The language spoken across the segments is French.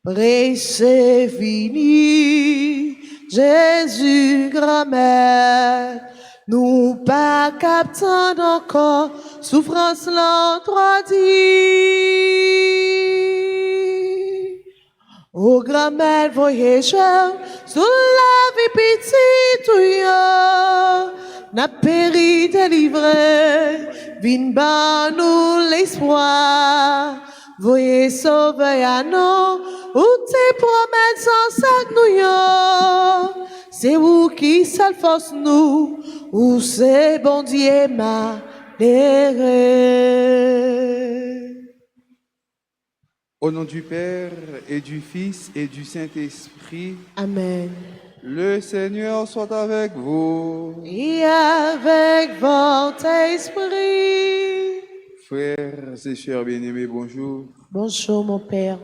Pressé fini, Jésus grand-mère, nous pas captant encore souffrance l'endroit dit. Ô grand-mère voyageur, sous la vie petite ou yo, n'a péri délivré, vin ban nous l'espoir, voyez sauver à nous, ou tes promesses en sac nous yo, c'est vous qui seul force nous, ou c'est bon Dieu ma Au nom du Père et du Fils et du Saint-Esprit. Amen. Le Seigneur soit avec vous. Et avec votre esprit. Frères et chers bien-aimés, bonjour. Bonjour mon Père.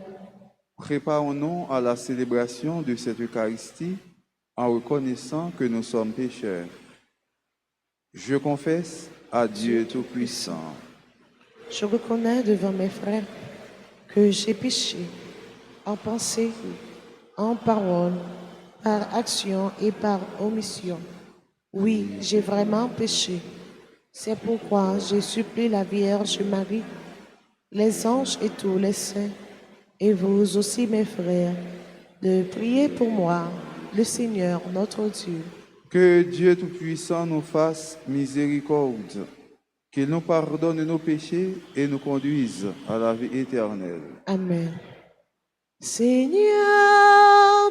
Préparons-nous à la célébration de cette Eucharistie en reconnaissant que nous sommes pécheurs. Je confesse à Dieu Tout-Puissant. Je reconnais devant mes frères que j'ai péché en pensée, en parole, par action et par omission. Oui, j'ai vraiment péché. C'est pourquoi je supplie la Vierge Marie, les anges et tous les saints, et vous aussi mes frères, de prier pour moi, le Seigneur notre Dieu. Que Dieu Tout-Puissant nous fasse miséricorde, qu'il nous pardonne nos péchés et nous conduise à la vie éternelle. Amen. Seigneur,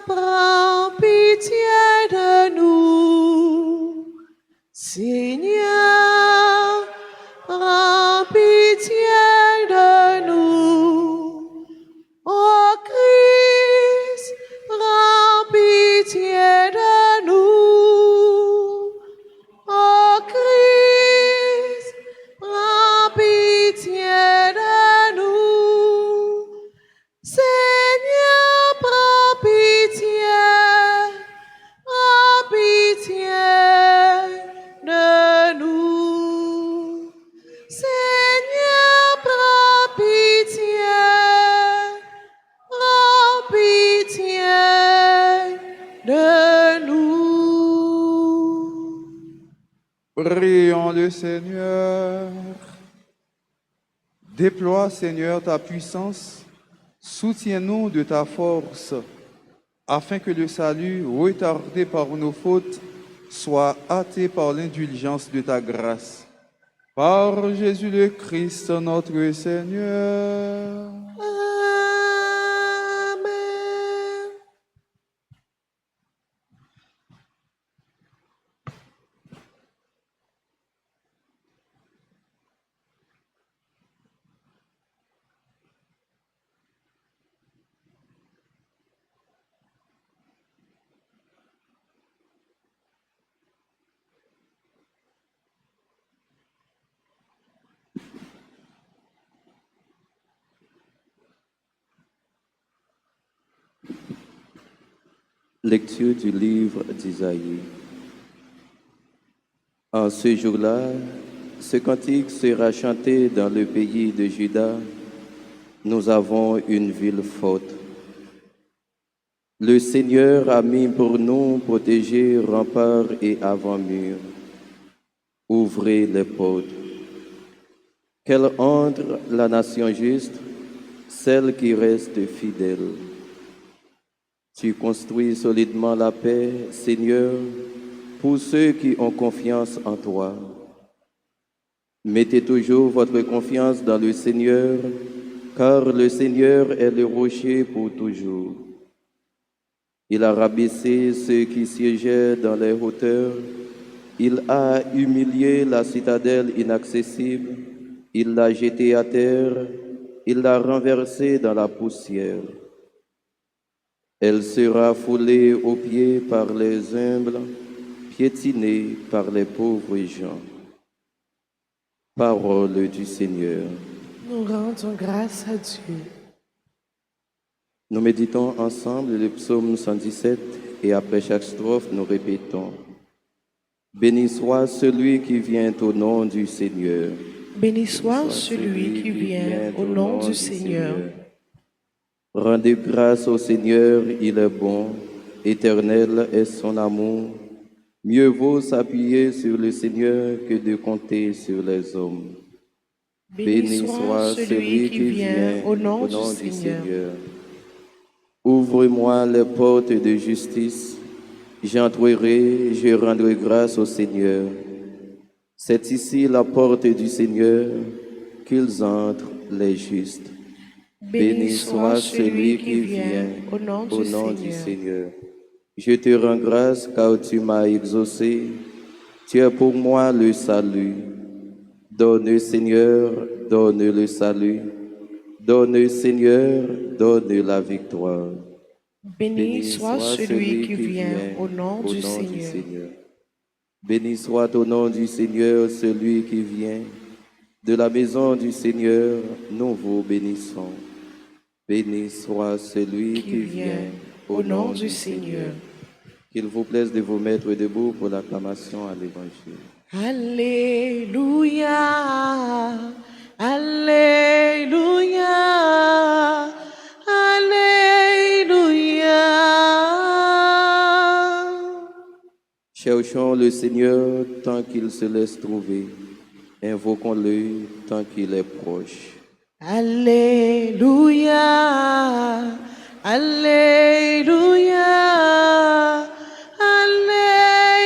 prends pitié de nous. Seigneur, prends pitié de nous. Ô Christ, prends pitié de nous. Ô Christ, prends pitié de nous. Seigneur, prends pitié de nous. Seigneur, prends pitié de nous. Prions le Seigneur. Déploie, Seigneur, ta puissance. Soutiens-nous de ta force, afin que le salut, retardé par nos fautes, soit hâté par l'indulgence de ta grâce. Par Jésus le Christ, notre Seigneur. Amen. Lecture du livre d'Isaïe. En ce jour-là, ce cantique sera chanté dans le pays de Juda. Nous avons une ville forte. Le Seigneur a mis pour nous protégés remparts et avant-murs. Ouvrez les portes. Qu'elle entre la nation juste, celle qui reste fidèle. Tu construis solidement la paix, Seigneur, pour ceux qui ont confiance en toi. Mettez toujours votre confiance dans le Seigneur, car le Seigneur est le rocher pour toujours. Il a rabaissé ceux qui siégeaient dans les hauteurs, il a humilié la citadelle inaccessible, il l'a jetée à terre, il l'a renversée dans la poussière. Elle sera foulée aux pieds par les humbles, piétinée par les pauvres gens. Parole du Seigneur. Nous rendons grâce à Dieu. Nous méditons ensemble le psaume 117 et après chaque strophe, nous répétons « Béni soit celui qui vient au nom du Seigneur. Béni soit celui qui vient au nom du Seigneur. Rendez grâce au Seigneur, il est bon, éternel est son amour. Mieux vaut s'appuyer sur le Seigneur que de compter sur les hommes. Béni soit celui qui vient au nom du Seigneur. Ouvre-moi les portes de justice, j'entrerai, je rendrai grâce au Seigneur. C'est ici la porte du Seigneur, qu'ils entrent les justes. Béni soit celui qui vient au nom du Seigneur. Je te rends grâce car tu m'as exaucé. Tu es pour moi le salut. Donne, Seigneur, donne le salut. Donne, Seigneur, donne la victoire. Béni soit celui qui vient au nom du Seigneur. Béni soit au nom du Seigneur celui qui vient. De la maison du Seigneur, nous vous bénissons. Béni soit celui qui vient au nom du Seigneur. Qu'il vous plaise de vous mettre debout pour l'acclamation à l'Évangile. Alléluia, Alléluia, Alléluia. Cherchons le Seigneur tant qu'il se laisse trouver. Invoquons-le tant qu'il est proche. Alléluia, Alléluia, Alléluia.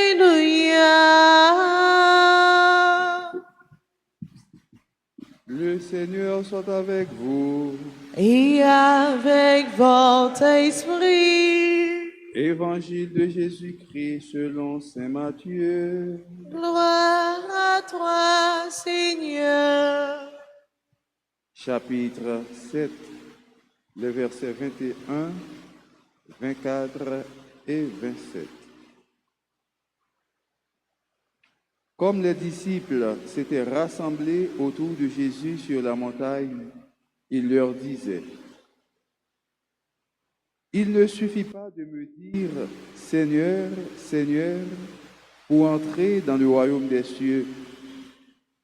Le Seigneur soit avec vous. Et avec votre esprit, Évangile de Jésus-Christ selon saint Matthieu. gloire à toi, Seigneur. Chapitre 7, les versets 21, 24 et 27. Comme les disciples s'étaient rassemblés autour de Jésus sur la montagne, il leur disait: il ne suffit pas de me dire Seigneur, Seigneur, pour entrer dans le royaume des cieux,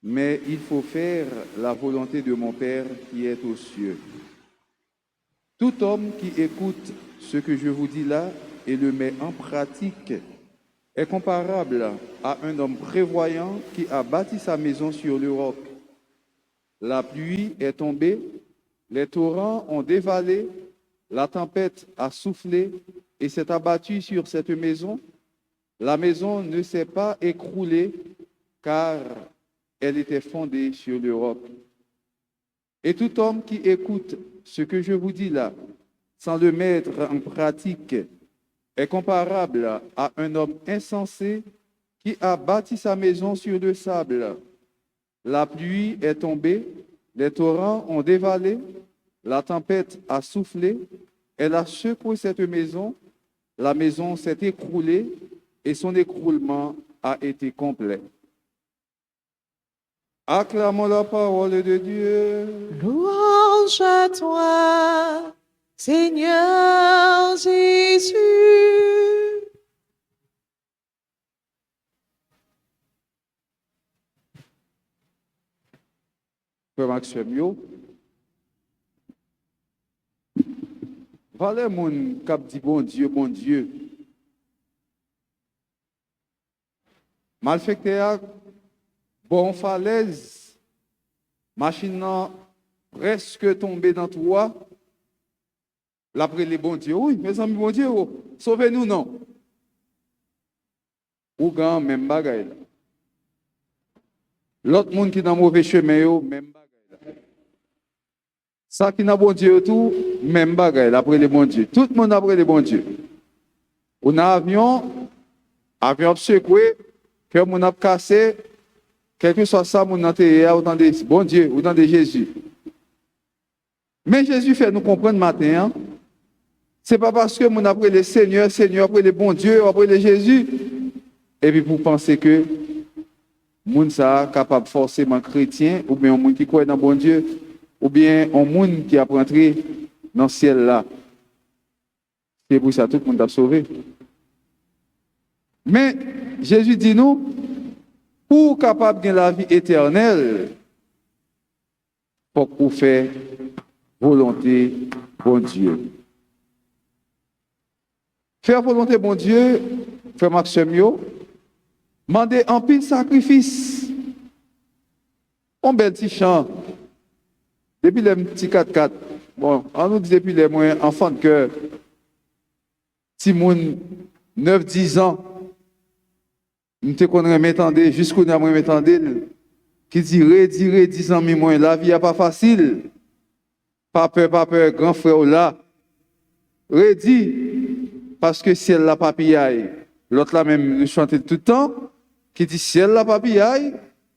mais il faut faire la volonté de mon Père qui est aux cieux. Tout homme qui écoute ce que je vous dis là et le met en pratique est comparable à un homme prévoyant qui a bâti sa maison sur le roc. La pluie est tombée, les torrents ont dévalé, la tempête a soufflé et s'est abattue sur cette maison. La maison ne s'est pas écroulée car elle était fondée sur le roc. Et tout homme qui écoute ce que je vous dis là, sans le mettre en pratique, est comparable à un homme insensé qui a bâti sa maison sur le sable. La pluie est tombée, les torrents ont dévalé, la tempête a soufflé, elle a secoué cette maison, la maison s'est écroulée et son écroulement a été complet. Acclamons la parole de Dieu. Louange à toi, Seigneur Jésus. Frère Maxime, yo. Valè moun kap di bon Dieu, bon Dieu. Malfekte a bon falaise, machine nan presque tombé dans toi. L'après les bon Dieu, oui, mes amis, bon Dieu, oh, sauvez-nous, non. Ou gan même bagay la. L'autre monde qui dans mauvais chemin, yo, même bagay la. Ça qui n'a bon Dieu tout, même bagay la, après les bon Dieu. Tout le monde après les bon Dieu. On a avion secoué, que mon a cassé, quel que soit ça, mon enterré, autant de bon Dieu, autant de Jésus. Mais Jésus fait nous comprendre matin, hein? C'est pas parce que mon après le Seigneur, Seigneur, après le bon Dieu, après le Jésus, et puis pour penser que moun ça capable forcément chrétien, ou bien un monde qui croit dans bon Dieu, ou bien un monde qui a rentré dans le ciel là. C'est pour ça tout le monde a sauvé. Mais Jésus dit nous, pour capable de la vie éternelle, faut qu'on fait volonté bon Dieu. Faire volonté bon Dieu, frère Maxime, demander un pile sacrifice. Un bel petit chant. Depuis les petits 4x4. Bon, on nous dit depuis les moins enfants de cœur. Si moun 9-10 ans, nous te connaissons m'entendre, jusqu'au nous m'entendre, qui dit redire 10 ans, moins, la vie n'est pas facile. Pas peur, grand frère là. Redis, parce que ciel la papillaille. L'autre là même, nous chante tout le temps, qui dit ciel la papillaille,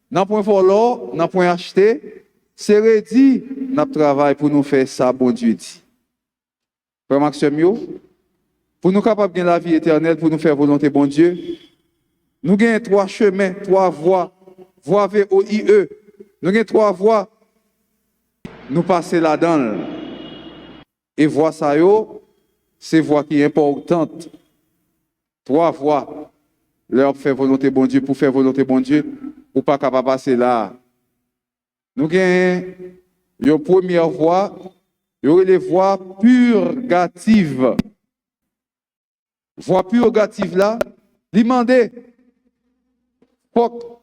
n'a point volé, n'a point acheté, c'est redis, n'a travail pour nous faire ça, bon Dieu dit. Frère Maxime, pour nous capables de gagner la vie éternelle, pour nous faire volonté, bon Dieu, nous gagnons 3 chemins, 3 voies, voie VOIE. Nous gagnons 3 voies, nous passons là-dedans. Et voie ça, c'est voie qui est importante. 3 voies, leur faire volonté, bon Dieu, pour faire volonté, bon Dieu, ou pas capable de passer là. Nous gagnons une première voie, il y aurait les voies purgatives. Voie purgative là, demander, faut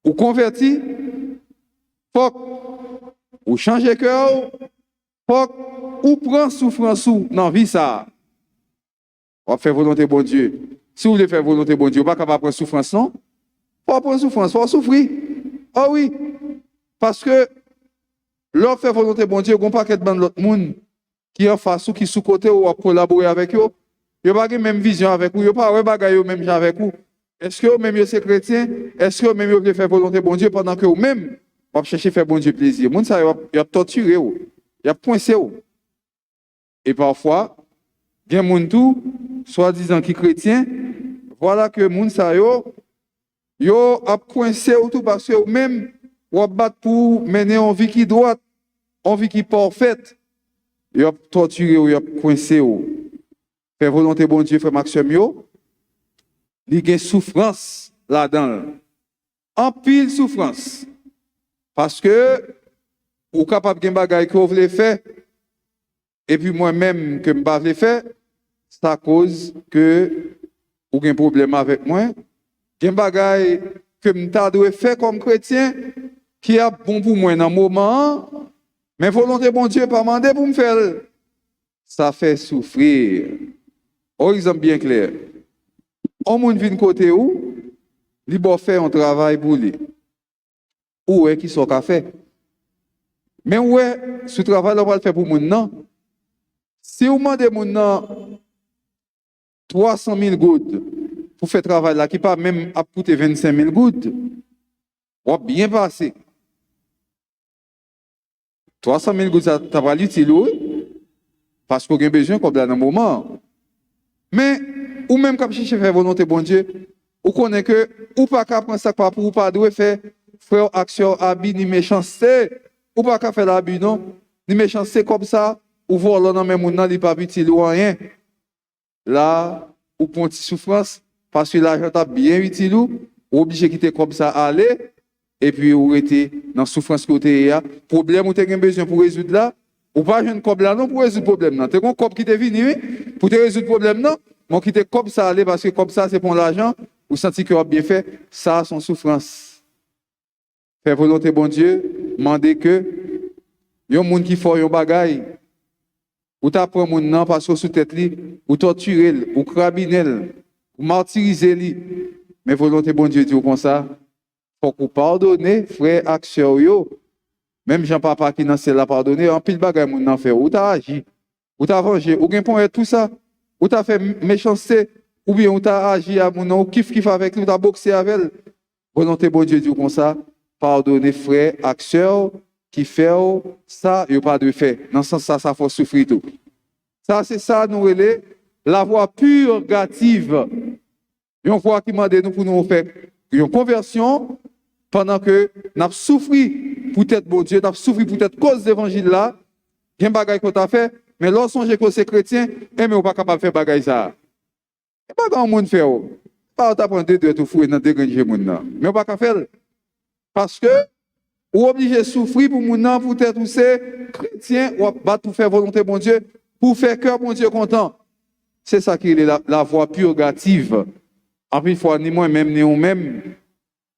ou converti, faut ou changer cœur, faut ou prendre souffrance dans la vie ça. On fait volonté bon Dieu. Si vous voulez faire volonté bon Dieu, vous n'êtes pas capable de prendre souffrance, non? Faut prendre souffrance, faut souffrir. Ah oui, parce que leur faire volonté bon Dieu, on pas qu'être dans l'autre monde qui est en face ou qui sous côté ou à collaborer avec eux. Ils n'ont pas la même vision avec vous, ils n'ont pas la même même avec vous. Est-ce que vous-même vous êtes chrétien? Est-ce que vous-même vous voulez faire volonté bon Dieu pendant que vous-même vous cherchez à faire bon Dieu plaisir? Moun ça il a torturé vous, il a poincé vous. Et parfois, il y a moun tout soi-disant qui chrétien, voilà que moun ça yo a coincé ou tout parce que vous-même vous battre pour mener une vie qui droite, une vie qui parfaite. Il a torturé ou il a coincé ou. Faire volonté bon Dieu, frère Maxime, il y a souffrance là-dedans. En pile souffrance. Parce que, vous êtes capable de faire des bagages que vous voulez faire, et puis moi-même, que je ne veux pas faire, c'est à cause que vous avez un problème avec moi. Il y a des bagages que je dois faire comme chrétien, qui est bon pour moi dans le moment, mais volonté bon Dieu pas demandé pour me faire. Ça fait souffrir. Un exemple bien clair. On moun vient côté où, il doit faire un travail pour lui. Où est qui sont qu'a fait? Mais où est ce travail là on va le faire pour moun non? Si vous demandez moun non 300 000 gouttes pour faire travail là qui pas même à coûter 25 000 gouttes, on va bien passer. 300 000 gouttes ça va l'utile parce qu'on a besoin comme dans un moment. Mais ou même quand chercher faire volonté bon Dieu, ou connaît que ou pas qu'à prendre ça pour ou pas doit faire frère action habit ni méchanceté, ou pas qu'à faire l'habit non, ni méchanceté comme ça, ou voler dans même monde il pas utile ou rien. Là, ou prend une souffrance parce que l'argent t'a bien utile ou obligé quitter comme ça aller et puis ou était dans souffrance côté ya, problème ou tu as besoin pour résoudre là. Ou pas jeune comme là non pour résoudre le problème non. Tu as un cop qui t'est venu pour te résoudre le problème non. Mon qui t'est comme ça aller parce que comme ça c'est pour l'argent ou senti que bien fait ça son souffrance. Faire volonté bon Dieu, demander que yon moun qui font yon bagay ou t'apprend moun nan parce que sous tête li ou torturer ou crabiner ou martyriser li. Mais volonté bon Dieu dit comme ça, faut qu'on pardonner frère action yo. Même Jean-Papa qui n'a pas la pardonner, en pile bagay moun nan fait ou t'as agi, ou t'as vengé, ou gen point tout ça, ou t'as fait méchanceté, ou bien ou t'as agi à moun nan, ou kif avec lui, ou t'as boxé avec elle. Volonté bon Dieu dit comme ça, pardonner frère action qui fait ça, il n'y a pas de fait. Dans ce sens, ça faut souffrir tout. Ça, c'est ça, nous relais, la voie purgative. Une voie qui m'a dit nous pour nous faire une conversion pendant que nous avons souffert pour être bon Dieu, nous avons souffert pour être cause d'évangile là. Il y a un bagage qu'on a fait, mais lorsqu'on est que c'est chrétien, mais on n'est pas capable de faire bagage ça. Il n'y a pas grand monde faire. Pas on t'apprend de tout fouiller dans des grands gens. Mais on ne peut pas faire. Parce que ou obligé de souffrir pour mon nom, pour être c'est chrétien, ou battre pour faire volonté bon Dieu, pour faire cœur bon Dieu content. C'est ça qui est la voie purgative. En plus, il faut ni moi-même, ni nous-mêmes,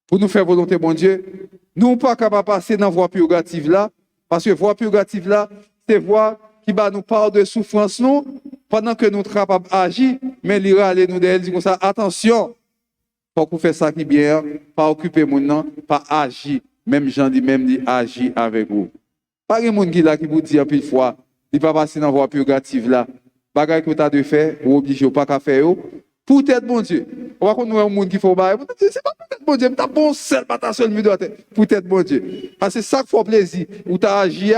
pour nous faire volonté bon Dieu. Nous ne sommes pas capables de passer dans la voie purgative là, parce que la voie purgative là, c'est la voie qui va nous parler de souffrance nous, pendant que nous sommes capables d'agir, mais il ira aller nous dire comme ça, attention, pour qu'on fasse ça qui est bien, pas occuper mon nom, pas agir. Même Jean dit, même dit, agir avec vous. Pas de monde qui là qui vous dit en pile fois, il ne va pas passer dans la voie purgative là. Bagay que tu as de faire, ou obligé ou pas qu'à faire, pour être bon Dieu. On va connaître un monde qui fait bail, c'est pas pour être bon Dieu, mais t'as bon seul, pas ta seule pour être bon Dieu. Parce que c'est ça qui fait plaisir, ou tu as agi,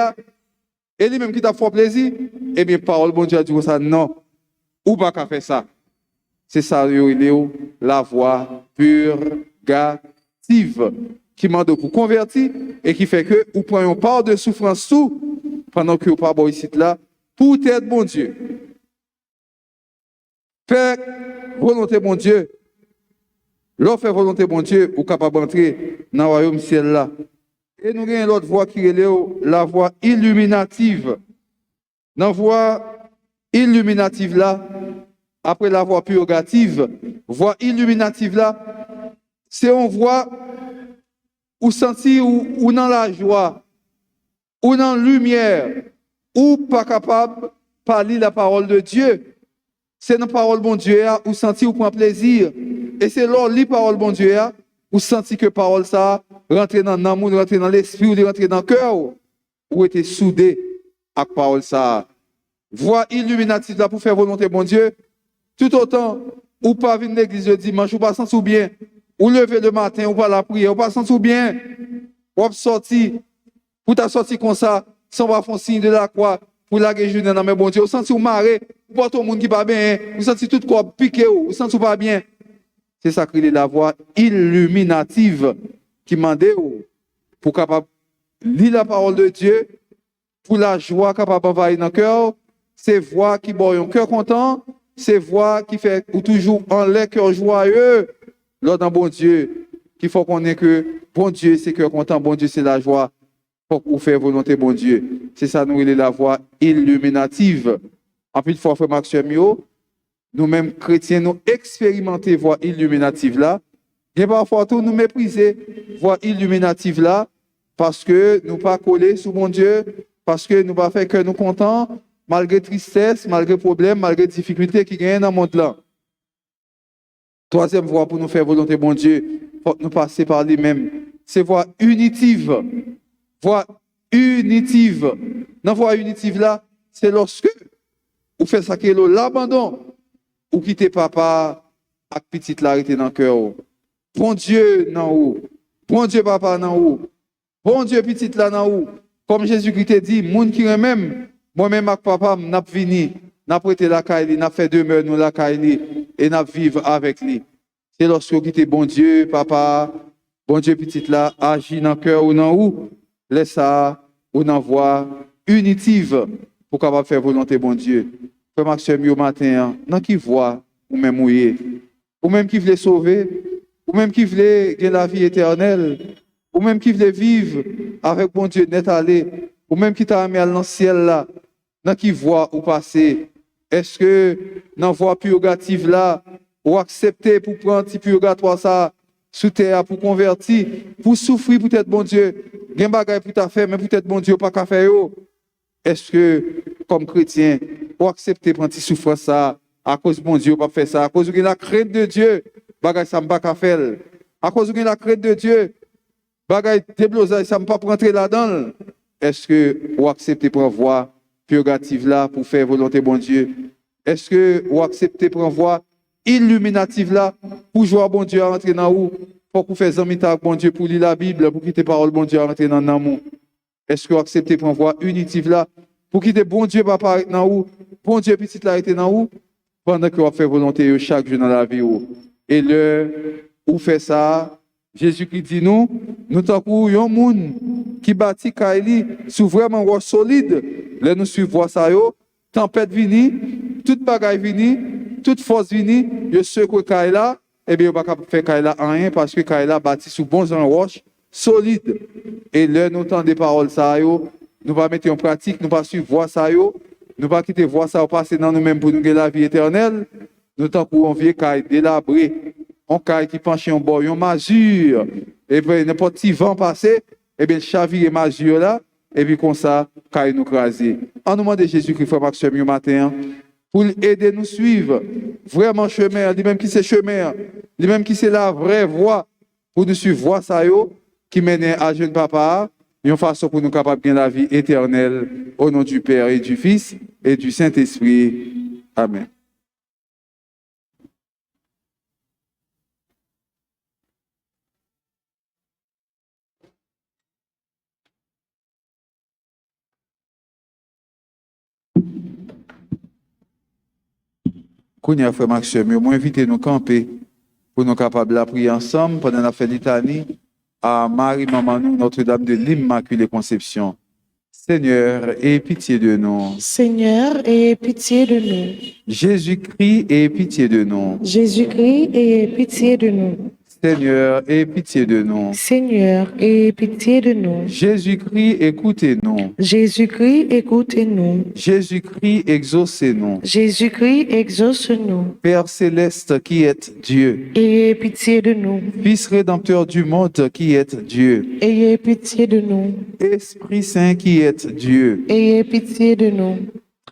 et lui-même qui t'a fait plaisir, eh bien, parole bon Dieu a dit comme ça, non, ou pas qu'à faire ça. C'est ça, la voie purgative qui m'a pour convertir et qui fait que vous prenez une part de souffrance tout pendant que vous pas bon ici là pour être bon Dieu. Faire volonté bon Dieu. L'on fait volonté bon Dieu, ou capable d'entrer dans le royaume ciel là. Et nous avons l'autre voie qui est la voie illuminative. Dans la voie illuminative là, après la voie purgative, voie illuminative là, c'est on voit ou sentir ou dans la joie, ou dans la lumière, ou pas capable de parler la parole de Dieu. C'est dans la parole bon Dieu ou sentir ou prend plaisir. Et c'est lors de la parole bon Dieu ou sentir que la parole ça rentre dans l'amour, rentre dans l'esprit, ou rentre dans le cœur, ou était soudé à la parole ça. Voie illuminative là pour faire volonté bon Dieu. Tout autant, ou pas venir à l'église le dimanche, ou pas sentir bien, ou lever le matin, ou pas la prière, ou pas sentir bien, ou sortir, ou t'as sorti comme ça, sans pas faire signe de la croix, pour la guérir dans mes bon Dieu, ou sentir ou marrer, ou pas tout le monde qui va bien, ou sentir tout corps piqué, ou sentir pas bien. C'est ça qui est la voie illuminative qui m'a dit pour capable lire la parole de Dieu, pour la joie capable d'envahir dans le cœur, c'est voix qui boit un cœur content, c'est voix qui fait ou toujours en l'air cœur joyeux. Lors d'un bon Dieu, qu'il faut qu'on ait que bon Dieu c'est cœur content, bon Dieu c'est la joie pour faire volonté bon Dieu. C'est ça nous il est la voie illuminative. En plus fois frère Maxime nous-mêmes chrétiens nous expérimenter voie illuminative là. Et parfois tout nous mépriser voie illuminative là parce que nous pas collés sous bon Dieu, parce que nous pas fait que nous contents malgré tristesse, malgré problèmes, malgré difficultés qui gagnent dans le monde là. Troisième voie pour nous faire volonté bon Dieu, faut nous passer par lui-même. C'est voie unitive. Voie unitive. Dans voie unitive là, c'est lorsque vous faites ça qui est l'abandon, ou quittez papa avec petite l'arrêter dans le cœur. Bon Dieu dans où? Bon Dieu papa dans où? Bon Dieu petite là dans où? Comme Jésus-Christ a dit, monde qui même moi-même avec papa, n'a venu, n'a prêté la caille, n'a fait demeure nous la caille et n'a vivre avec lui. C'est lorsque vous quittez bon Dieu, papa, bon Dieu petite là, agit dans le cœur ou dans où, laisse ça ou dans voie unitive pour capable faire volonté bon Dieu. Frère Maxime au matin, dans qui voit ou même mouiller, ou même qui voulait sauver, ou même qui voulait gagner la vie éternelle, ou même qui voulait vivre avec bon Dieu net aller, ou même qui t'a amené dans le ciel là. Dans qui voit ou passer, est-ce que dans la voie purgative là, ou accepter pour prendre un petit purgatoire ça sous terre pour convertir, pour souffrir peut-être bon Dieu, gen bagay pour ta faire, mais peut-être bon Dieu pas qu'à faire. Est-ce que comme chrétien, ou accepter prendre petit souffrance ça à cause bon Dieu pas faire ça, à cause de la crainte de Dieu, bagay ça pas qu'à faire. À cause de la crainte de Dieu, bagay déblosage ça pas rentrer là-dedans. Est-ce que ou accepter prendre voie purgative là pour faire volonté bon Dieu? Est-ce que vous acceptez prendre voie illuminative là pour jouer bon Dieu à rentrer dans où? Pour vous faire amis avec bon Dieu, pour lire la Bible, pour quitter parole bon Dieu à rentrer dans l'amour? Est-ce que vous acceptez prendre voie unitive là pour quitter bon Dieu papa dans où? Bon Dieu petit là était dans où? Pendant que vous faites volonté chaque jour dans la vie où? Et le où fait ça? Jésus-Christ dit nous tant un monde qui bâtit Kaili sous vraiment roche solide. Là nous suivons ça yo, tempête vini, toute bagaille vini, toute force vini, je secoue Kaila, et bien on va pas faire Kaila en rien parce que Kaila bâti sous bon roche solide. Et là, nous entendons des paroles, ça, yo, nous pas mettre en pratique, nous pas suivre voie ça, yo, nous pas quitter voie ça, passer dans nous-mêmes pour nous gagner la vie éternelle. Nous temps pour un vieux caille délabré, un caille qui penche en bord, une masure, et puis n'importe qui vent passer, et bien chavire masure là, et puis comme ça, caille nous craser. En nous demande Jésus-Christ, frère Maxime, matin, pour aider nous suivre vraiment chemin, lui-même qui c'est chemin, lui-même qui c'est la vraie voie, pour nous suivre voie ça yo, qui mène à jeune papa, une façon pour nous capables de gagner la vie éternelle, au nom du Père et du Fils et du Saint-Esprit. Amen. Kounia frère Maxime, moi invité nous camper pour nous capables de prier ensemble pendant la fête litanie à Marie Maman Notre-Dame de l'Immaculée Conception. Seigneur, aie pitié de nous. Seigneur, aie pitié de nous. Jésus-Christ, aie pitié de nous. Jésus-Christ, aie pitié de nous. Seigneur, aie pitié de nous. Seigneur, aie pitié de nous. Jésus-Christ, écoutez-nous. Jésus-Christ, écoutez-nous. Jésus-Christ, exaucez-nous. Jésus-Christ, exauce-nous. Père céleste qui êtes Dieu, Ayez pitié de nous. Fils rédempteur du monde qui êtes Dieu, Ayez pitié de nous. Esprit Saint qui êtes Dieu, Ayez pitié de nous.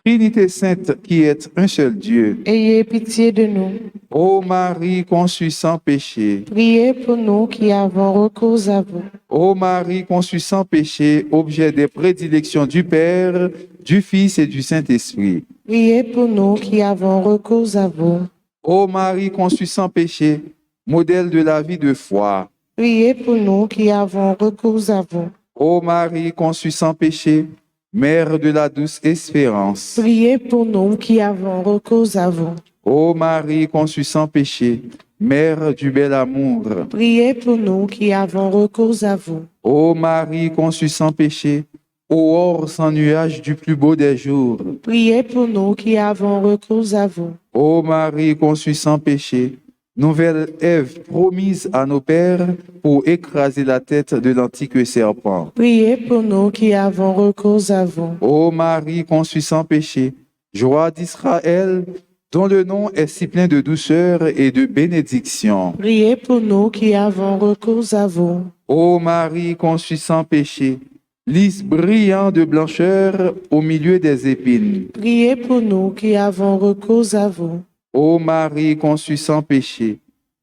Trinité Sainte qui êtes un seul Dieu. Ayez pitié de nous. Ô Marie conçue sans péché, Priez pour nous qui avons recours à vous. ô Marie conçue sans péché, objet des prédilections du Père, du Fils et du Saint-Esprit. Priez pour nous qui avons recours à vous. Ô Marie conçue sans péché, modèle de la vie de foi. Priez pour nous qui avons recours à vous. Ô Marie conçue sans péché, Mère de la douce espérance. Priez pour nous qui avons recours à vous. Ô Marie conçue sans péché, Mère du bel amour. Priez pour nous qui avons recours à vous. Ô Marie conçue sans péché, aurore sans nuage du plus beau des jours. Priez pour nous qui avons recours à vous. Ô Marie conçue sans péché, nouvelle Ève promise à nos pères pour écraser la tête de l'antique serpent. Priez pour nous qui avons recours à vous. Ô Marie conçue sans péché, joie d'Israël, dont le nom est si plein de douceur et de bénédiction. Priez pour nous qui avons recours à vous. Ô Marie conçue sans péché, lys brillant de blancheur au milieu des épines. Priez pour nous qui avons recours à vous. Ô Marie conçue sans péché,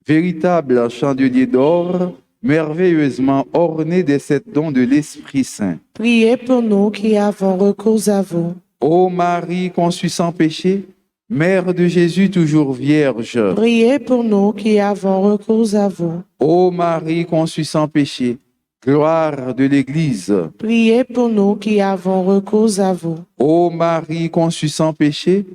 véritable chandelier d'or, merveilleusement orné des sept dons de l'Esprit Saint. Priez pour nous qui avons recours à vous. Ô Marie conçue sans péché, Mère de Jésus toujours vierge. Priez pour nous qui avons recours à vous. Ô Marie conçue sans péché, gloire de l'Église. Priez pour nous qui avons recours à vous. Ô Marie conçue sans péché,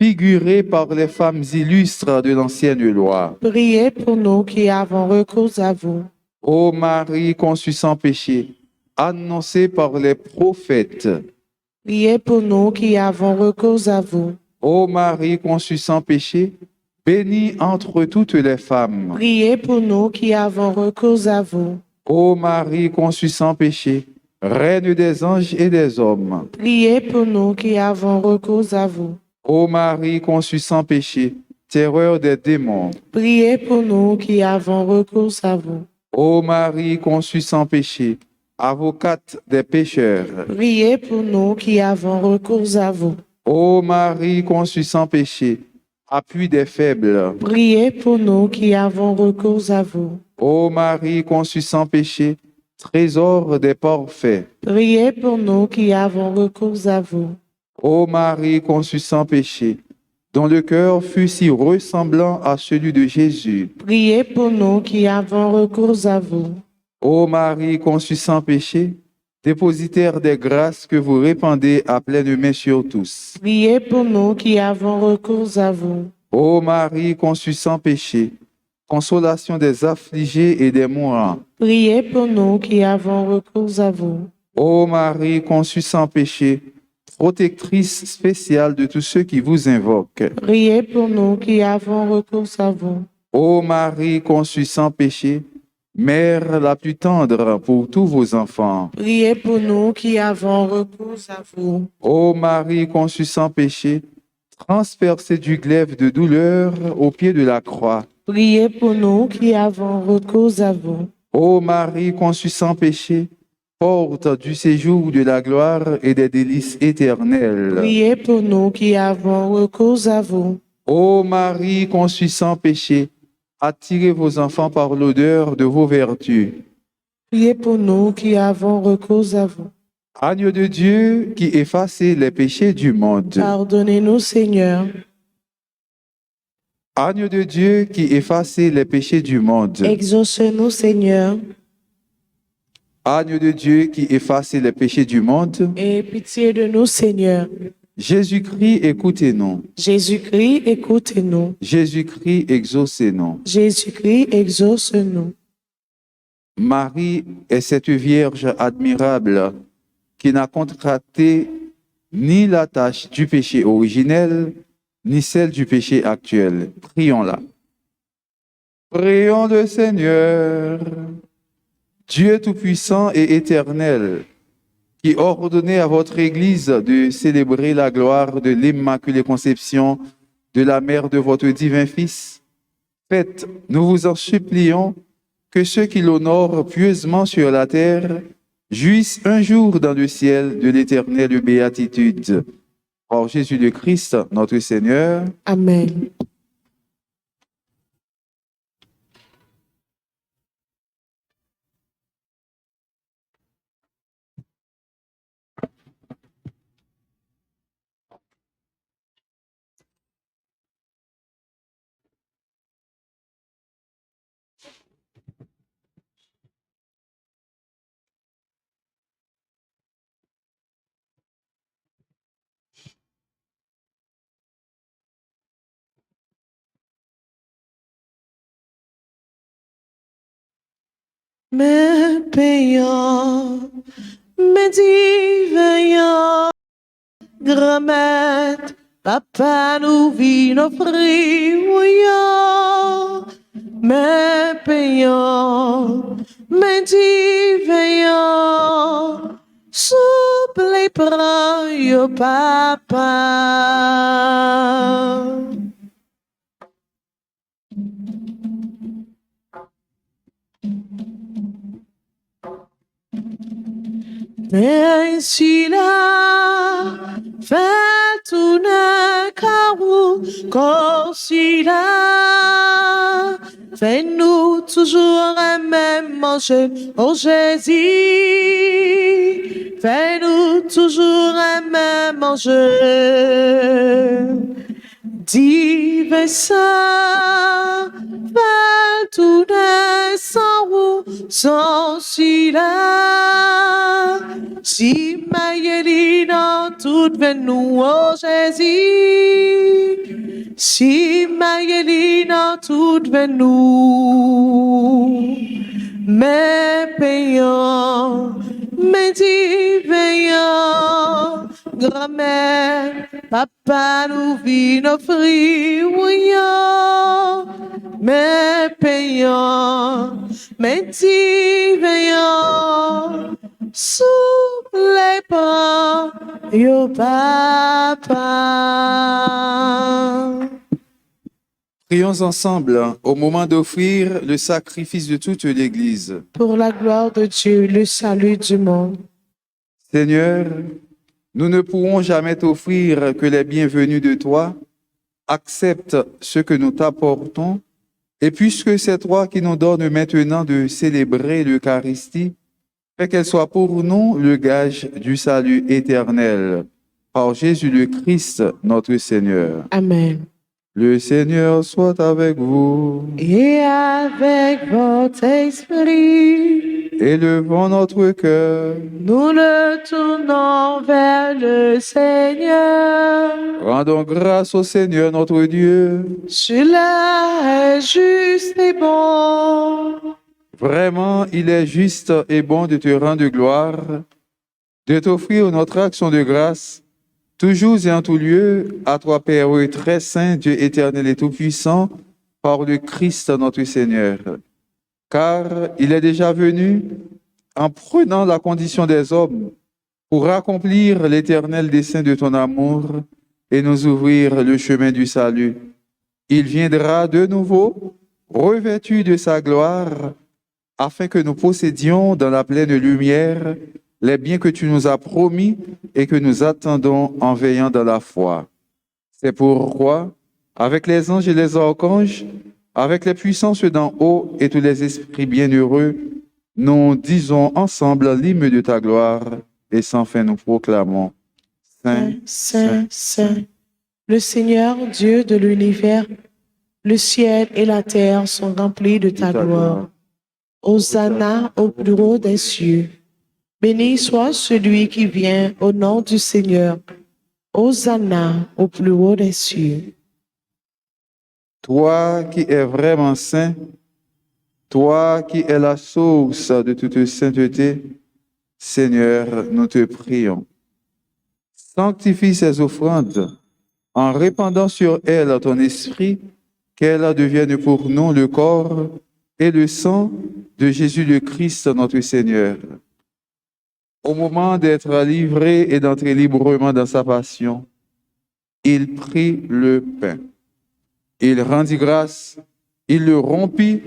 figurée par les femmes illustres de l'ancienne loi. Priez pour nous qui avons recours à vous. Ô Marie conçue sans péché, annoncée par les prophètes. Priez pour nous qui avons recours à vous. Ô Marie conçue sans péché, bénie entre toutes les femmes. Priez pour nous qui avons recours à vous. Ô Marie conçue sans péché, Reine des anges et des hommes. Priez pour nous qui avons recours à vous. Ô Marie conçue sans péché, terreur des démons. Priez pour nous qui avons recours à vous. Ô Marie conçue sans péché, avocate des pécheurs. Priez pour nous qui avons recours à vous. Ô Marie conçue sans péché, appui des faibles. Priez pour nous qui avons recours à vous. Ô Marie conçue sans péché, trésor des parfaits. Priez pour nous qui avons recours à vous. Ô Marie conçue sans péché, dont le cœur fut si ressemblant à celui de Jésus. Priez pour nous qui avons recours à vous. Ô Marie conçue sans péché, dépositaire des grâces que vous répandez à pleine main sur tous. Priez pour nous qui avons recours à vous. Ô Marie conçue sans péché, consolation des affligés et des mourants. Priez pour nous qui avons recours à vous. Ô Marie conçue sans péché, protectrice spéciale de tous ceux qui vous invoquent. Priez pour nous qui avons recours à vous. Ô Marie conçue sans péché, Mère la plus tendre pour tous vos enfants, Priez pour nous qui avons recours à vous. ô Marie conçue sans péché, transpercée du glaive de douleur au pied de la croix, Priez pour nous qui avons recours à vous. ô Marie conçue sans péché, porte du séjour de la gloire et des délices éternelles. Priez pour nous qui avons recours à vous. Ô Marie conçue sans péché, attirez vos enfants par l'odeur de vos vertus. Priez pour nous qui avons recours à vous. Agneau de Dieu qui effacez les péchés du monde. Pardonnez-nous, Seigneur. Agneau de Dieu qui effacez les péchés du monde. Exaucez-nous, Seigneur. Agneau de Dieu qui effacez les péchés du monde. Aie pitié de nous, Seigneur. Jésus-Christ, écoutez-nous. Jésus-Christ, écoutez-nous. Jésus-Christ, exaucez-nous. Jésus-Christ, exauce-nous. Marie est cette Vierge admirable qui n'a contracté ni la tâche du péché originel, ni celle du péché actuel. Prions-la. Prions le Seigneur, Dieu Tout-Puissant et Éternel, qui ordonnez à votre Église de célébrer la gloire de l'Immaculée Conception de la mère de votre divin Fils. Faites, nous vous en supplions, que ceux qui l'honorent pieusement sur la terre jouissent un jour dans le ciel de l'éternelle béatitude. Par Jésus le Christ, notre Seigneur. Amen. Mes payants, mes divins, grand-mère, papa nous vit offrir, mes payants, mes divins, souple prends yo papa. Ainsi là, fais tout ne carou, qu'aussi là, fais-nous toujours aimer manger, oh Jésus, fais-nous toujours aimer manger. Divin Saint, fais tout ne sans roue, sans si là. Si maïeli dans toute nous, oh Jésus. Si maïeli dans toute nous. Mes payants, mes divins, grand-mère, papa nous vient offrir, mes payants, mes divins, sous les pas, yo papa. Prions ensemble au moment d'offrir le sacrifice de toute l'Église. Pour la gloire de Dieu, le salut du monde. Seigneur, nous ne pourrons jamais t'offrir que les bienvenus de toi. Accepte ce que nous t'apportons. Et puisque c'est toi qui nous donnes maintenant de célébrer l'Eucharistie, fais qu'elle soit pour nous le gage du salut éternel. Par Jésus le Christ, notre Seigneur. Amen. Le Seigneur soit avec vous. Et avec votre esprit, Élevons notre cœur. nous le tournons vers le Seigneur. Rendons grâce au Seigneur notre Dieu. Cela est juste et bon. Vraiment, il est juste et bon de te rendre gloire, de t'offrir notre action de grâce, toujours et en tout lieu, à toi, Père très saint, Dieu éternel et tout-puissant, par le Christ notre Seigneur. car il est déjà venu en prenant la condition des hommes pour accomplir l'éternel dessein de ton amour et nous ouvrir le chemin du salut. Il viendra de nouveau, revêtu de sa gloire, afin que nous possédions dans la pleine lumière les biens que tu nous as promis et que nous attendons en veillant dans la foi. C'est pourquoi, avec les anges et les archanges, avec les puissances d'en haut et tous les esprits bienheureux, nous disons ensemble l'hymne de ta gloire et sans fin nous proclamons Saint, Saint, Saint, le Seigneur Dieu de l'univers, le ciel et la terre sont remplis de ta gloire. Hosanna au plus haut des cieux. Béni soit celui qui vient au nom du Seigneur. Hosanna au plus haut des cieux. Toi qui es vraiment saint, toi qui es la source de toute sainteté, Seigneur, nous te prions. Sanctifie ces offrandes en répandant sur elles ton esprit, qu'elles deviennent pour nous le corps et le sang de Jésus le Christ, notre Seigneur. Au moment d'être livré et d'entrer librement dans sa passion, il prit le pain. Il rendit grâce, il le rompit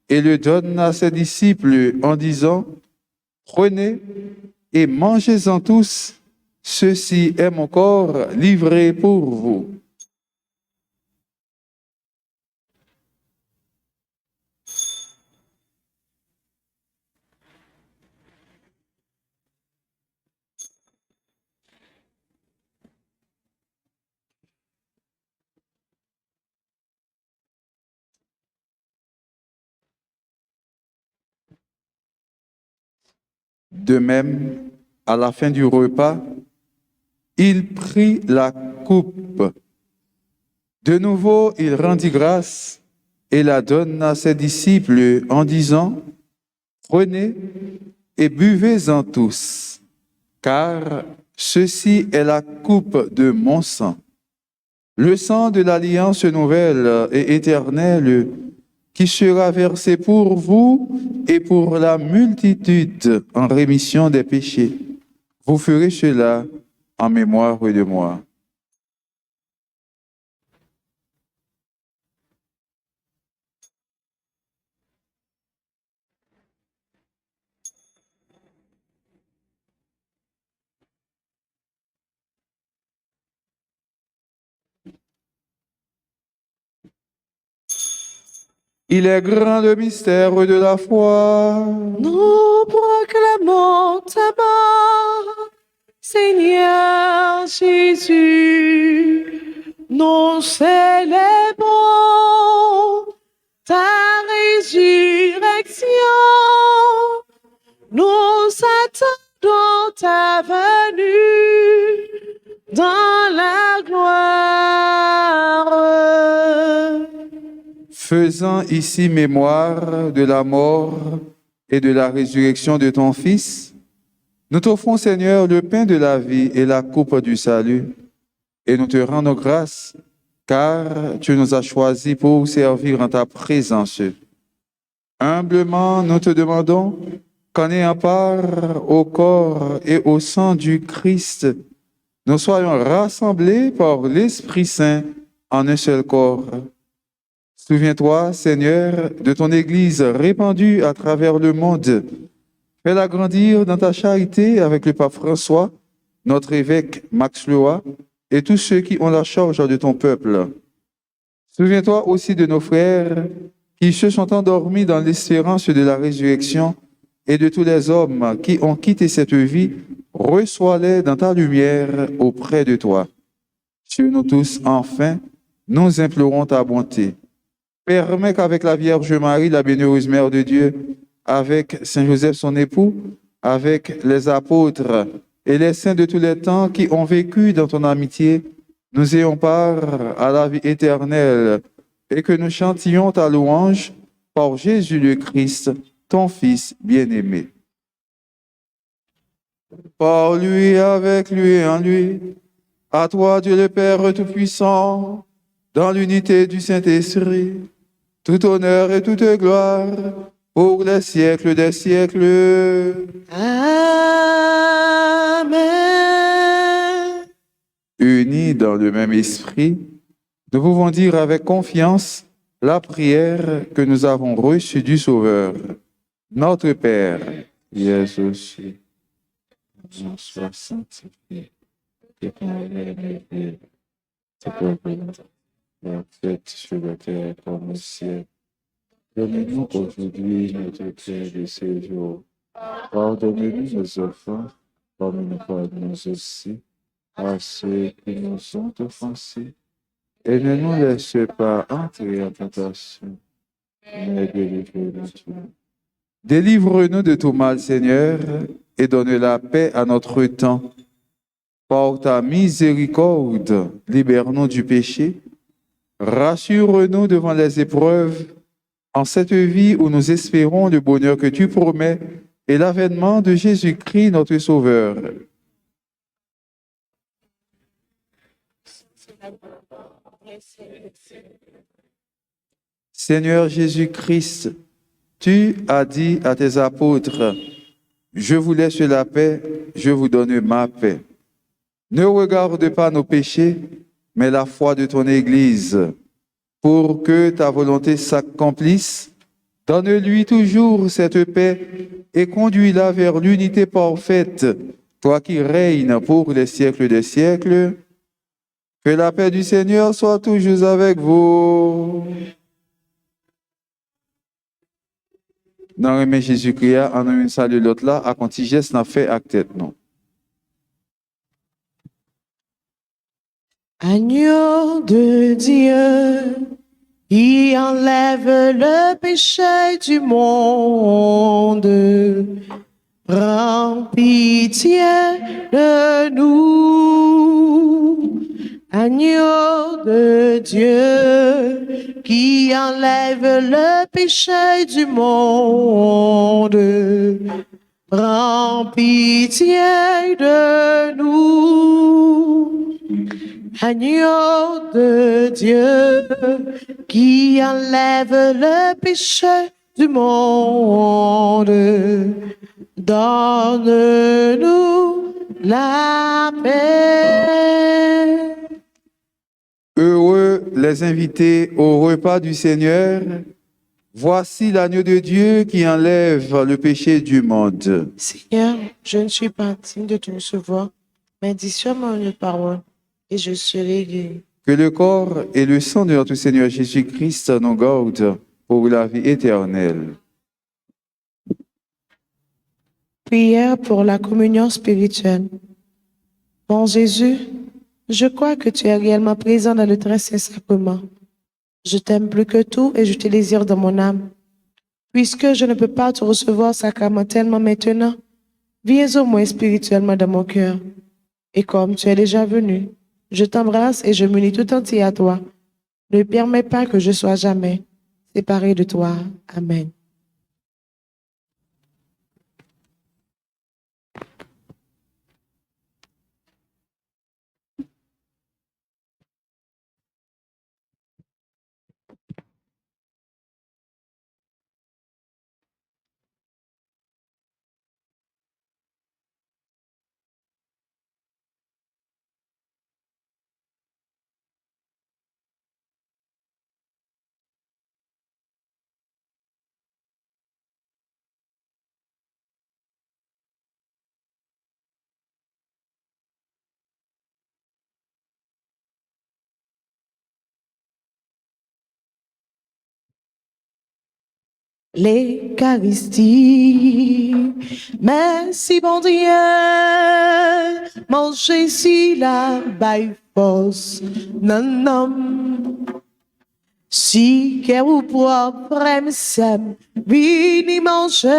et le donna à ses disciples en disant, « Prenez et mangez-en tous, ceci est mon corps livré pour vous. » De même, à la fin du repas, il prit la coupe. De nouveau, il rendit grâce et la donna à ses disciples en disant, « Prenez et buvez-en tous, car ceci est la coupe de mon sang, le sang de l'alliance nouvelle et éternelle qui sera versé pour vous et pour la multitude en rémission des péchés. Vous ferez cela en mémoire de moi. » Il est grand le mystère de la foi. Nous proclamons ta mort, Seigneur Jésus. Nous célébrons ta résurrection. Nous attendons ta venue dans la gloire. Faisant ici mémoire de la mort et de la résurrection de ton Fils, nous t'offrons, Seigneur, le pain de la vie et la coupe du salut, et nous te rendons grâce, car tu nous as choisis pour servir en ta présence. Humblement, nous te demandons qu'en ayant part au corps et au sang du Christ, nous soyons rassemblés par l'Esprit Saint en un seul corps. Souviens-toi, Seigneur, de ton Église répandue à travers le monde. Fais-la grandir dans ta charité avec le pape François, notre évêque Max Loa et tous ceux qui ont la charge de ton peuple. Souviens-toi aussi de nos frères qui se sont endormis dans l'espérance de la résurrection et de tous les hommes qui ont quitté cette vie. Reçois-les dans ta lumière auprès de toi. Sur nous tous, enfin, nous implorons ta bonté. Permets qu'avec la Vierge Marie, la bienheureuse Mère de Dieu, avec Saint Joseph son époux, avec les apôtres et les saints de tous les temps qui ont vécu dans ton amitié, nous ayons part à la vie éternelle et que nous chantions ta louange par Jésus le Christ, ton Fils bien-aimé. Par lui, avec lui et en lui, à toi Dieu le Père Tout-Puissant, dans l'unité du Saint-Esprit, tout honneur et toute gloire pour les siècles des siècles. Amen. Unis dans le même esprit, nous pouvons dire avec confiance la prière que nous avons reçue du Sauveur. Notre Père, qui es aux cieux, sois sanctifié, que ton nom vienne, que soit faite sur la terre comme au ciel. Donnez-nous aujourd'hui notre pain de ce jour. Pardonnez-nous nos offenses, comme nous pardonnons aussi à ceux qui nous ont offensés. Et ne nous laisse pas entrer en tentation, mais délivre-nous du mal. Délivre-nous de tout mal, Seigneur, et donne la paix à notre temps. Par ta miséricorde, libère-nous du péché. Rassure-nous devant les épreuves, en cette vie où nous espérons le bonheur que tu promets et l'avènement de Jésus-Christ, notre Sauveur. Seigneur Jésus-Christ, tu as dit à tes apôtres, « Je vous laisse la paix, je vous donne ma paix. » Ne regarde pas nos péchés, mais la foi de ton Église. Pour que ta volonté s'accomplisse, donne-lui toujours cette paix et conduis-la vers l'unité parfaite, toi qui règnes pour les siècles des siècles. Que la paix du Seigneur soit toujours avec vous. Dans le nom de Jésus-Christ, en un salut l'autre là, à quand geste n'a fait acte tête, non. Agneau de Dieu, qui enlève le péché du monde, prends pitié de nous. Agneau de Dieu, qui enlève le péché du monde, prends pitié de nous. Agneau de Dieu, qui enlève le péché du monde, donne-nous la paix. Heureux les invités au repas du Seigneur. Voici l'agneau de Dieu qui enlève le péché du monde. Seigneur, je ne suis pas digne de te recevoir, mais dis seulement une parole et je serai guéri. Que le corps et le sang de notre Seigneur Jésus-Christ nous gardent pour la vie éternelle. Prière pour la communion spirituelle. Bon Jésus, je crois que tu es réellement présent dans le très saint sacrement. Je t'aime plus que tout et je te désire dans mon âme. Puisque je ne peux pas te recevoir sacramentellement maintenant, viens au moins spirituellement dans mon cœur. Et comme tu es déjà venu, je t'embrasse et je m'unis tout entier à toi. Ne permets pas que je sois jamais séparé de toi. Amen. L'Eucharistie, merci bon Dieu, manger si la baille force, non, non. Si que ou propre m'sem, vini manger,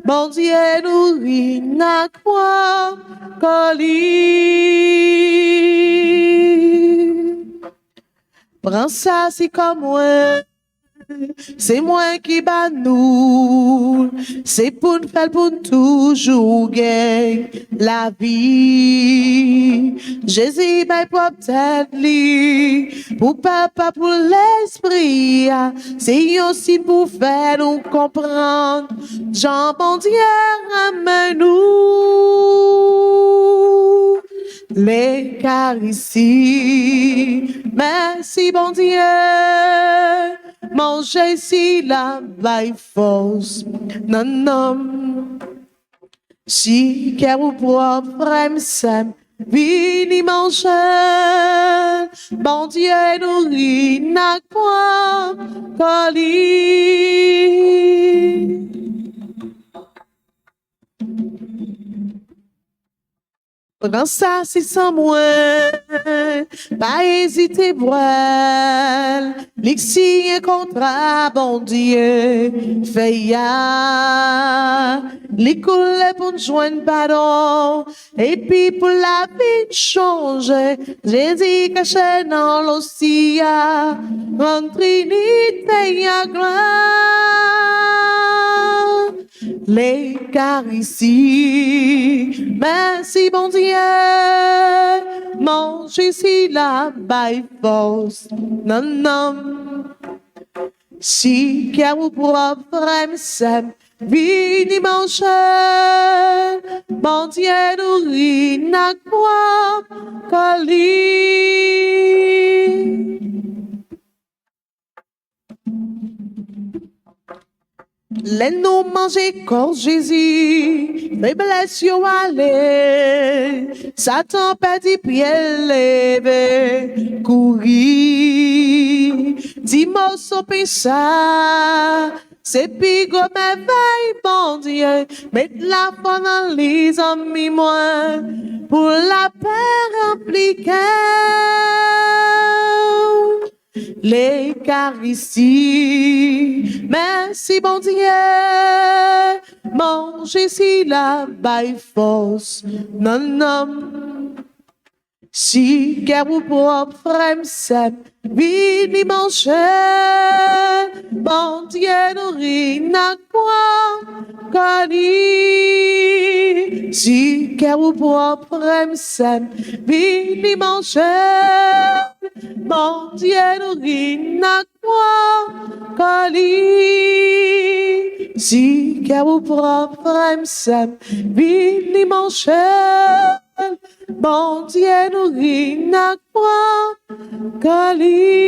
bon Dieu nourrit na quoi, colis. Prends ça si comme moi. c'est moi qui bat nous, c'est pour nous faire pour toujours gagner la vie. Jésus m'a propre tête li, pour papa, pour l'esprit, c'est aussi pour faire nous comprendre. Jean bon Dieu, ramène-nous l'Eucharistie. Merci bon Dieu, manger si la baille force. Non, non. Si qu'elle ou propre frère s'aime, vini manger. Bon Dieu nourrit n'a quoi colis. Quand ça, c'est sans moi, pas hésiter, boire. L'ixi est contrat, bon Dieu, fait ya. L'école pour nous joindre pardon, et puis pour la vie changer. Jésus caché dans l'océan, en Trinité, ya gloire. L'Eucharistie, merci bon Dieu, mange ici la baille force, non, non. Si qu'à vous propre frère s'aime, vini manger, bon Dieu nourrit n'a quoi colis. Laisse-nous manger corps Jésus, faiblesse yo aller, Satan petit pied levé, courir, dis-moi son ça, c'est pigo merveille, bon Dieu, mettre la foi dans les amis moi, pour la paix impliquée. L'Eucharistie, merci bon Dieu, manger si la baille force, non, non. Si qu'à vous propre frère s'aime, vini manger, bon Dieu nourrit n'a quoi colis. Si qu'à vous propre frère s'aime, vini manger, bon Dieu nourrit n'a quoi colis. Si qu'à vous propre frère s'aime, vini manger, bon Dieu nourrit n'a quoi colis.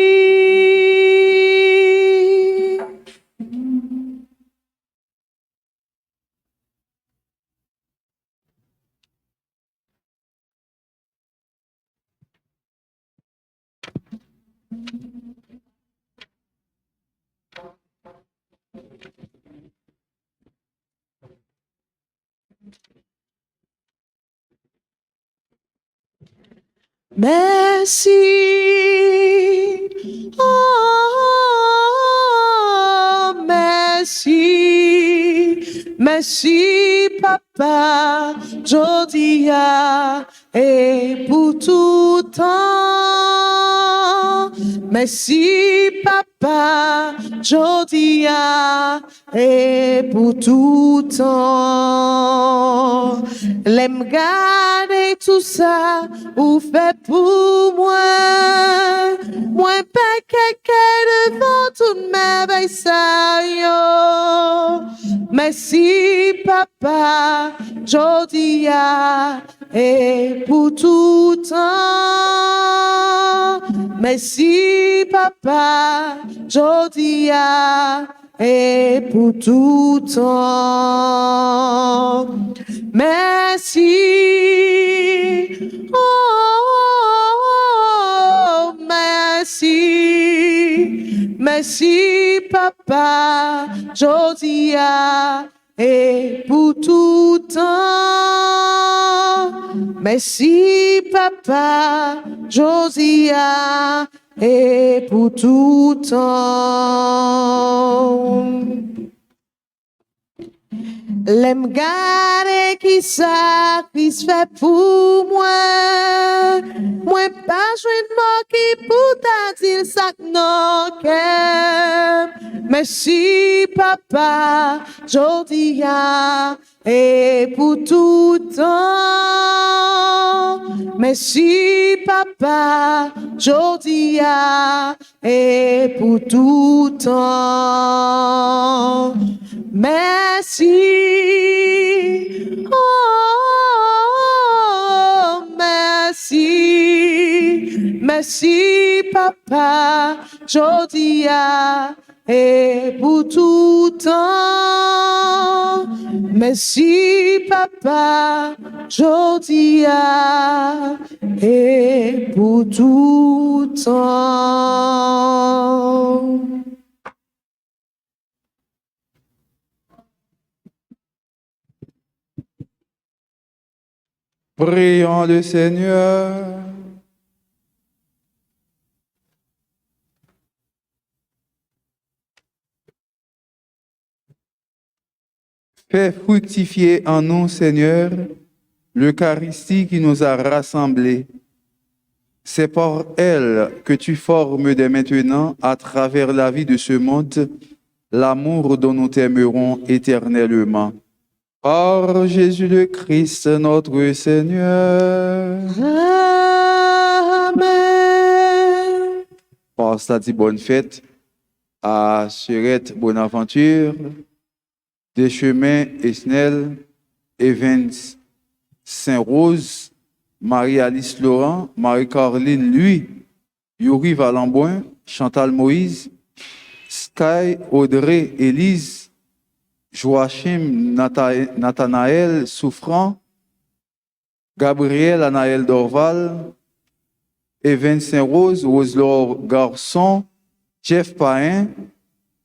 Merci, oh, merci, merci papa, Jodia, et pour tout temps. Merci papa, Jodia, et pour tout temps. L'aime garder tout ça, ou fait pour moi. Moi, pas quelqu'un devant toute merveille, ça, yo. Merci, papa, Jodia, et pour tout temps. Merci, papa, Jodia, et pour tout temps. Merci, oh, merci, merci, papa, Jodia, et pour tout temps. Merci, papa, Josia, et pour tout temps. L'aime garder qui sacrifice fait pour moi. Moi pas joindre qui pour ta dire ça non que. Merci papa, jodia et pour tout temps. Merci papa, jodia et pour tout temps. Merci, oh, merci, merci papa, jodia et pour tout temps. Merci papa, jodia et pour tout temps. Prions le Seigneur. Fais fructifier en nous, Seigneur, l'Eucharistie qui nous a rassemblés. C'est par elle que tu formes dès maintenant, à travers la vie de ce monde, l'amour dont nous t'aimerons éternellement. Par Jésus le Christ, notre Seigneur. Amen. Par cela dit bonne fête à Sirette Bonaventure, Deschemins Esnel, Evans Saint-Rose, Marie-Alice Laurent, Marie-Caroline Louis, Yuri Valamboin, Chantal Moïse, Sky Audrey Élise, Joachim Nathanaël Souffrant, Gabriel Anaël Dorval, Evans Saint-Rose, Roselore Garçon, Jeff Pain,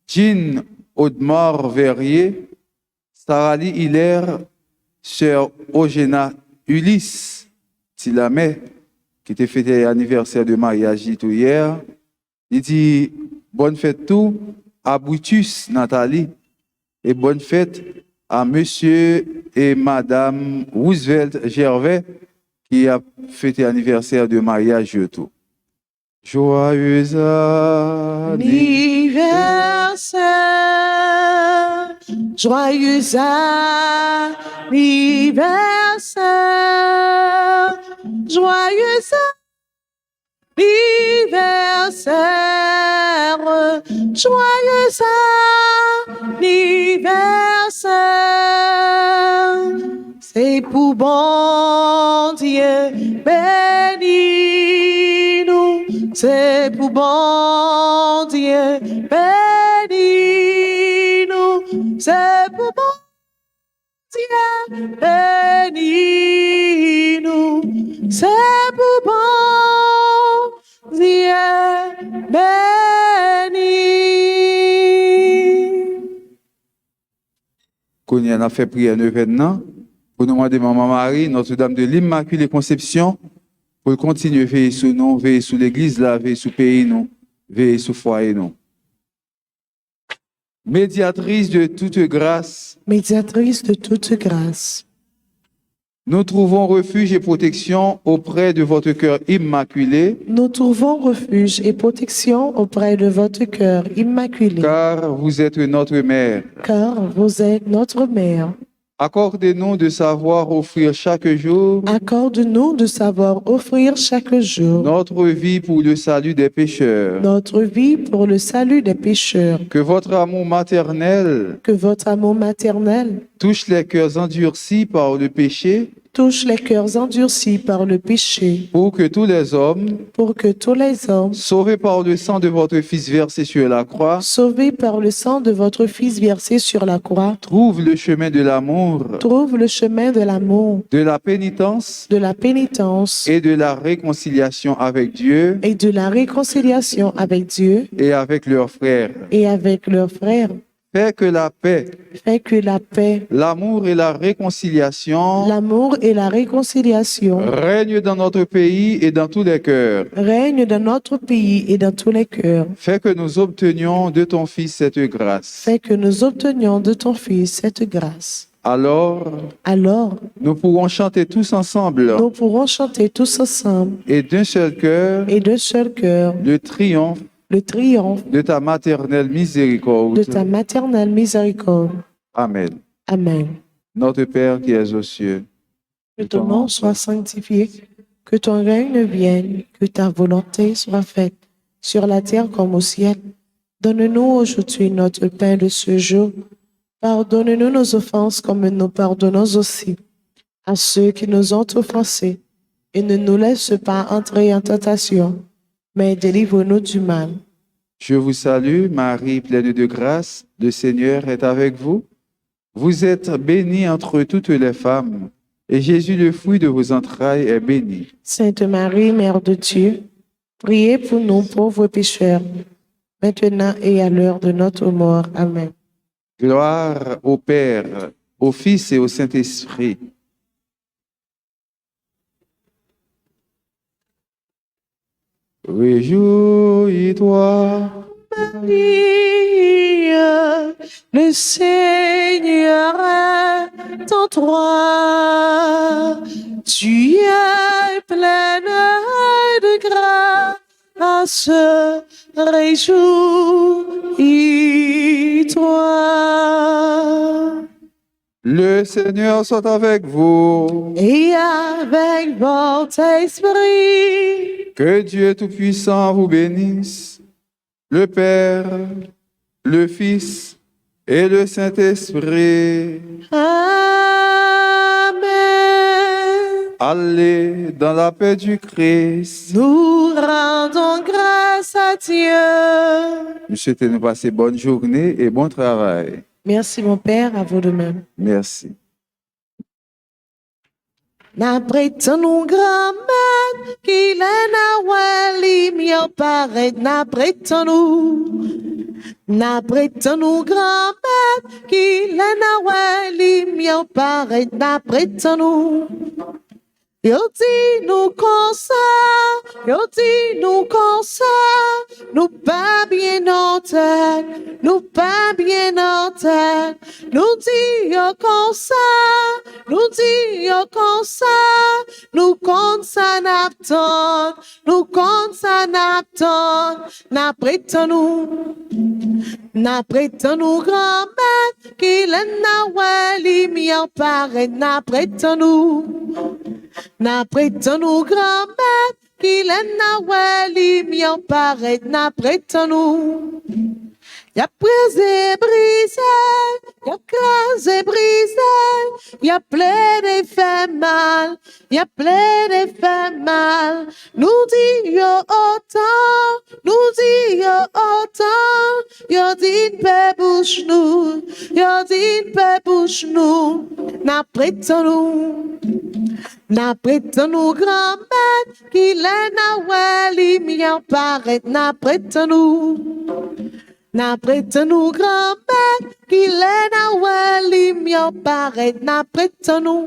Jean Audemars Verrier, Sarali Hilaire, Sœur Ogena Ulysse Tilamé, qui était fêté l'anniversaire de mariage tout hier. Il dit bonne fête tout à Brutus Nathalie et bonne fête à Monsieur et Madame Roosevelt Gervais qui a fêté l'anniversaire de mariage tout. Joyeux anniversaire, joyeux anniversaire, joyeux anniversaire, joyeux anniversaire. C'est pour bon Dieu béni nous, c'est pour bon Dieu béni nous, c'est pour bon Dieu béni nous, c'est pour bon Dieu béni. Qu'on y en a fait prière maintenant. Pour nous demander Maman Marie, Notre-Dame de l'Immaculée Conception, pour continuer à veiller sur nous, veiller sur l'Église, là, veiller sur le pays, nous, veiller sur le foyer, nous. Médiatrice de toute grâce, Médiatrice de toute grâce, nous trouvons refuge et protection auprès de votre cœur immaculé, nous trouvons refuge et protection auprès de votre cœur immaculé, car vous êtes notre mère. car vous êtes notre mère. Accordez-nous de savoir offrir chaque jour Accorde-nous de savoir offrir chaque jour notre vie pour le salut des pécheurs. notre vie pour le salut des pécheurs. Que votre amour maternel Que votre amour maternel touche les cœurs endurcis par le péché, touche les cœurs endurcis par le péché, pour que tous les hommes, pour que tous les hommes, sauvés par le sang de votre Fils versé sur la croix, sauvés par le sang de votre Fils versé sur la croix, trouvent le chemin de l'amour, trouvent le chemin de l'amour, de la pénitence de la pénitence et de la réconciliation avec Dieu et de la réconciliation avec Dieu et avec leurs frères. et avec leurs frères. Fais que la paix, Fais que la paix, l'amour et la réconciliation l'amour et la réconciliation règnent dans notre pays et dans tous les cœurs. règnent dans notre pays et dans tous les cœurs. Fais que nous obtenions de ton Fils cette grâce. Fais que nous obtenions de ton Fils cette grâce. Alors, nous pourrons chanter tous ensemble nous pourrons chanter tous ensemble et d'un seul cœur et d'un seul cœur le triomphe le triomphe de ta maternelle miséricorde. de ta maternelle miséricorde. Amen. Amen. Notre Père qui es aux cieux, Que ton nom soit sanctifié, que ton règne vienne, que ta volonté soit faite sur la terre comme au ciel. Donne-nous aujourd'hui notre pain de ce jour. Pardonne-nous nos offenses comme nous pardonnons aussi à ceux qui nous ont offensés. Et ne nous laisse pas entrer en tentation, mais délivre-nous du mal. je vous salue, Marie, pleine de grâce, le Seigneur est avec vous. Vous êtes bénie entre toutes les femmes, et Jésus, le fruit de vos entrailles, est béni. Sainte Marie, Mère de Dieu, priez pour nous pauvres pécheurs, maintenant et à l'heure de notre mort. Amen. Gloire au Père, au Fils et au Saint-Esprit. Réjouis-toi, Marie, le Seigneur est en toi. Tu es pleine de grâce, réjouis-toi. le Seigneur soit avec vous. Et avec votre esprit. Que Dieu Tout-Puissant vous bénisse, le Père, le Fils et le Saint-Esprit. Amen. Allez dans la paix du Christ. Nous rendons grâce à Dieu. Je souhaite nous passer bonne journée et bon travail. Merci mon Père, à vous de même. Merci. N'apprêtons nous grand-mère, qu'il est na wali, mieux paraît, n'apprêtons nous grand-mère, qu'il est na wali, mieux paraît, n'apprêtons Yo dit nous comme ça, nous pas bien en tête, nous pas bien en tête, nous dit yo comme ça, nous dit yo comme ça, nous compte ça n'attend, nous compte ça n'attend, n'apprêtons-nous grand-mère, qu'il est na wali, mieux paraît, n'apprêtons-nous grand-mère, qu'il est na wali, mieux paraît, n'apprêtons-nous. Y'a brisé, y'a crasé, brisé, y'a plein de fait mal, y'a plein de fait mal. Nous dit yo autant, yo dit pe bouche nous, n'apprêtons-nous grand-mère, qu'il est na wali, mieux paraît, n'apprêtons-nous grand-mère, qu'il est na wali, mieux paraît, n'apprêtons-nous.